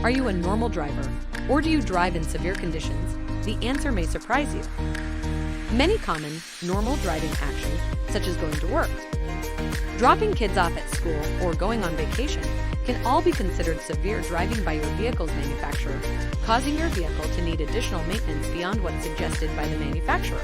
Are you a normal driver, or do you drive in severe conditions? The answer may surprise you. Many common, normal driving actions, such as going to work, dropping kids off at school, or going on vacation, can all be considered severe driving by your vehicle's manufacturer, causing your vehicle to need additional maintenance beyond what's suggested by the manufacturer.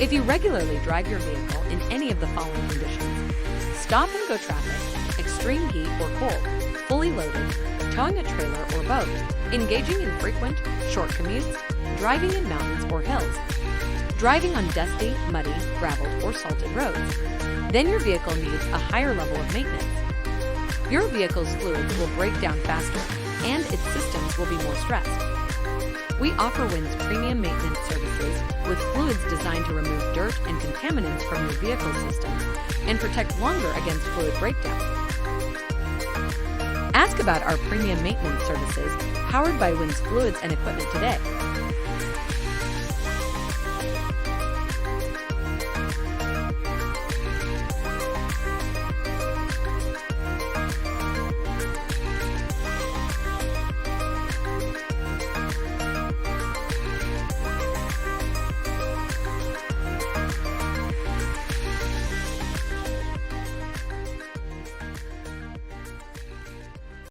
If you regularly drive your vehicle in any of the following conditions: stop-and-go traffic, extreme heat or cold, fully loaded, towing a trailer or boat, engaging in frequent, short commutes, driving in mountains or hills, driving on dusty, muddy, graveled, or salted roads, then your vehicle needs a higher level of maintenance. Your vehicle's fluids will break down faster, and its systems will be more stressed. We offer Wynn's premium maintenance services with fluids designed to remove dirt and contaminants from your vehicle systems and protect longer against fluid breakdown. Ask about our premium maintenance services powered by Wynn's fluids and equipment today.